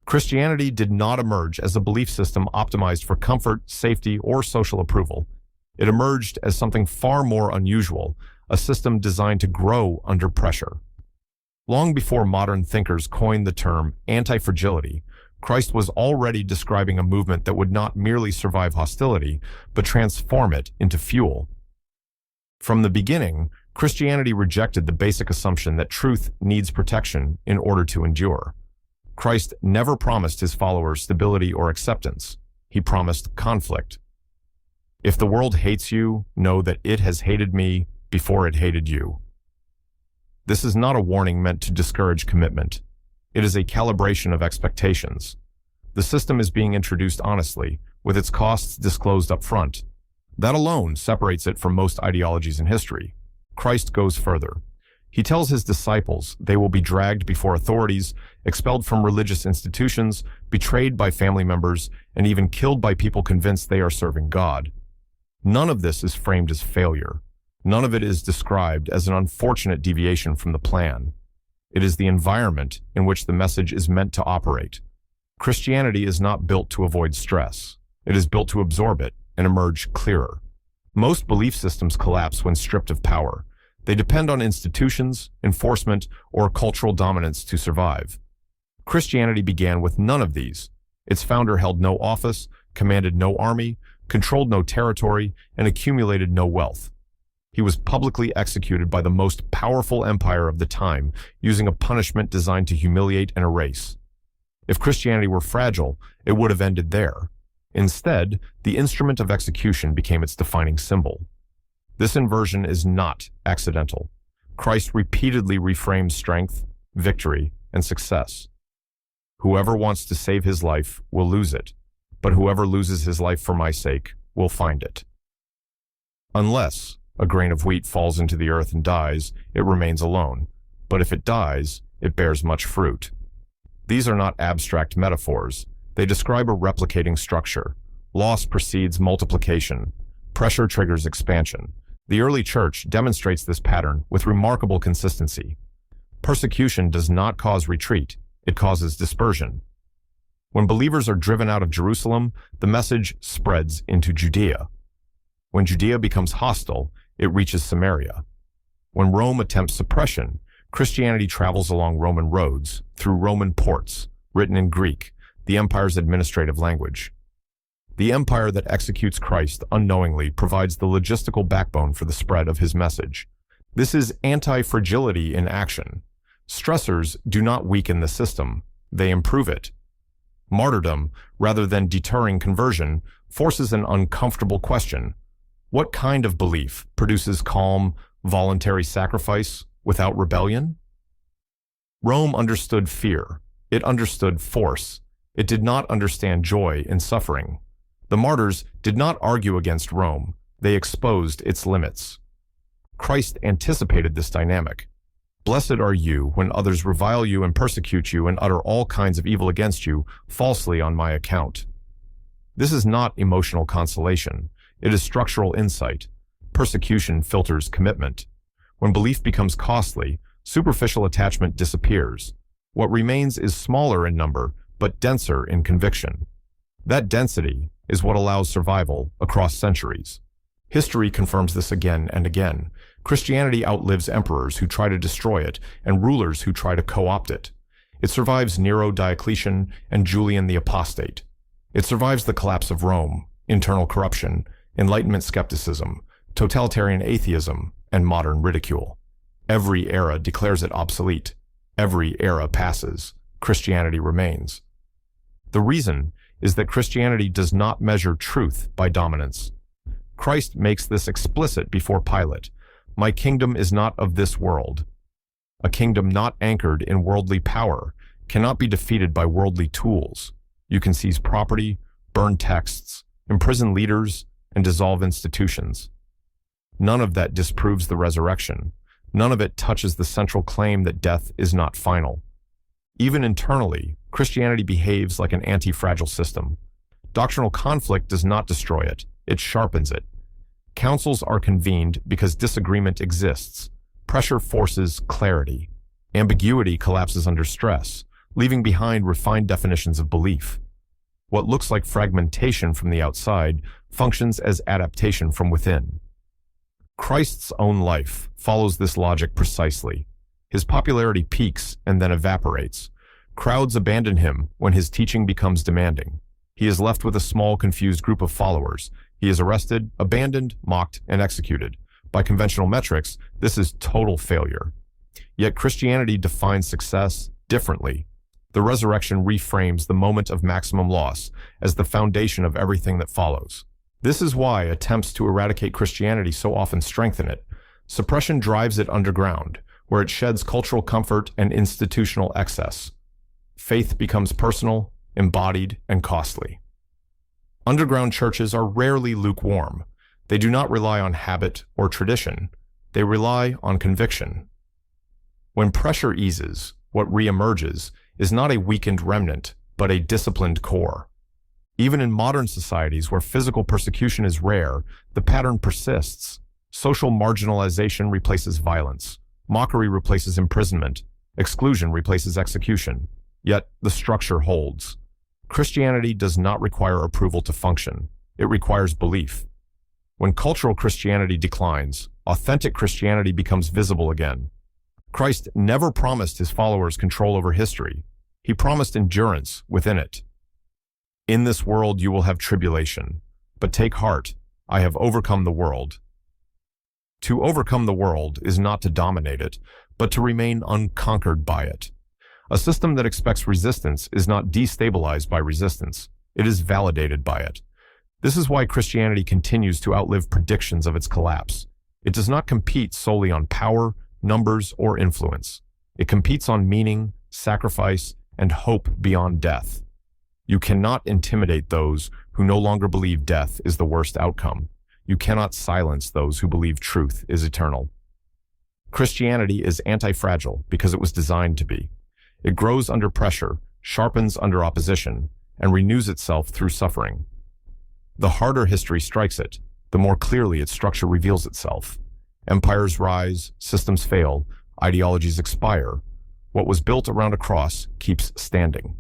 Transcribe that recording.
Christianity did not emerge as a belief system optimized for comfort, safety, or social approval. It emerged as something far more unusual, a system designed to grow under pressure. Long before modern thinkers coined the term anti-fragility, Christ was already describing a movement that would not merely survive hostility, but transform it into fuel. From the beginning, Christianity rejected the basic assumption that truth needs protection in order to endure. Christ never promised his followers stability or acceptance. He promised conflict. If the world hates you, know that it has hated me before it hated you. This is not a warning meant to discourage commitment. It is a calibration of expectations. The system is being introduced honestly, with its costs disclosed up front. That alone separates it from most ideologies in history. Christ goes further. He tells his disciples they will be dragged before authorities, expelled from religious institutions, betrayed by family members, and even killed by people convinced they are serving God. None of this is framed as failure. None of it is described as an unfortunate deviation from the plan. It is the environment in which the message is meant to operate. Christianity is not built to avoid stress. It is built to absorb it and emerge clearer. Most belief systems collapse when stripped of power. They depend on institutions, enforcement, or cultural dominance to survive. Christianity began with none of these. Its founder held no office, commanded no army, controlled no territory, and accumulated no wealth. He was publicly executed by the most powerful empire of the time, using a punishment designed to humiliate and erase. If Christianity were fragile, it would have ended there. Instead, the instrument of execution became its defining symbol. This inversion is not accidental. Christ repeatedly reframes strength, victory, and success. Whoever wants to save his life will lose it, but whoever loses his life for my sake will find it. Unless a grain of wheat falls into the earth and dies, it remains alone, but if it dies, it bears much fruit. These are not abstract metaphors. They describe a replicating structure. Loss precedes multiplication. Pressure triggers expansion. The early church demonstrates this pattern with remarkable consistency. Persecution does not cause retreat, it causes dispersion. When believers are driven out of Jerusalem, the message spreads into Judea. When Judea becomes hostile, it reaches Samaria. When Rome attempts suppression, Christianity travels along Roman roads, through Roman ports, written in Greek, the empire's administrative language. The empire that executes Christ unknowingly provides the logistical backbone for the spread of his message. This is anti-fragility in action. Stressors do not weaken the system, they improve it. Martyrdom, rather than deterring conversion, forces an uncomfortable question. What kind of belief produces calm, voluntary sacrifice without rebellion? Rome understood fear. It understood force. It did not understand joy in suffering. The martyrs did not argue against Rome. They exposed its limits. Christ anticipated this dynamic. Blessed are you when others revile you and persecute you and utter all kinds of evil against you falsely on my account. This is not emotional consolation. It is structural insight. Persecution filters commitment. When belief becomes costly, superficial attachment disappears. What remains is smaller in number, but denser in conviction. That density is what allows survival across centuries. History confirms this again and again. Christianity outlives emperors who try to destroy it and rulers who try to co-opt it. It survives Nero, Diocletian, and Julian the Apostate. It survives the collapse of Rome, internal corruption, Enlightenment skepticism, totalitarian atheism, and modern ridicule. Every era declares it obsolete. Every era passes. Christianity remains. The reason is that Christianity does not measure truth by dominance. Christ makes this explicit before Pilate. My kingdom is not of this world. A kingdom not anchored in worldly power cannot be defeated by worldly tools. You can seize property, burn texts, imprison leaders, and dissolve institutions. None of that disproves the resurrection. None of it touches the central claim that death is not final. Even internally, Christianity behaves like an anti-fragile system. Doctrinal conflict does not destroy it, it sharpens it. Councils are convened because disagreement exists. Pressure forces clarity. Ambiguity collapses under stress. leaving behind refined definitions of belief. What looks like fragmentation from the outside functions as adaptation from within. Christ's own life follows this logic precisely. His popularity peaks and then evaporates. Crowds abandon him when his teaching becomes demanding. He is left with a small, confused group of followers. He is arrested, abandoned, mocked, and executed. By conventional metrics, this is total failure. Yet Christianity defines success differently. The resurrection reframes the moment of maximum loss as the foundation of everything that follows. This is why attempts to eradicate Christianity so often strengthen it. Suppression drives it underground, where it sheds cultural comfort and institutional excess. Faith becomes personal, embodied, and costly. Underground churches are rarely lukewarm. They do not rely on habit or tradition. They rely on conviction. When pressure eases, what reemerges is not a weakened remnant, but a disciplined core. Even in modern societies where physical persecution is rare, the pattern persists. Social marginalization replaces violence. Mockery replaces imprisonment. Exclusion replaces execution. Yet the structure holds. Christianity does not require approval to function. It requires belief. When cultural Christianity declines, authentic Christianity becomes visible again. Christ never promised his followers control over history. He promised endurance within it. In this world you will have tribulation, but take heart, I have overcome the world. To overcome the world is not to dominate it, but to remain unconquered by it. A system that expects resistance is not destabilized by resistance. It is validated by it. This is why Christianity continues to outlive predictions of its collapse. It does not compete solely on power, numbers, or influence. It competes on meaning, sacrifice, and hope beyond death. You cannot intimidate those who no longer believe death is the worst outcome. You cannot silence those who believe truth is eternal. Christianity is anti-fragile because it was designed to be. It grows under pressure, sharpens under opposition, and renews itself through suffering. The harder history strikes it, the more clearly its structure reveals itself. Empires rise, systems fail, ideologies expire. What was built around a cross keeps standing.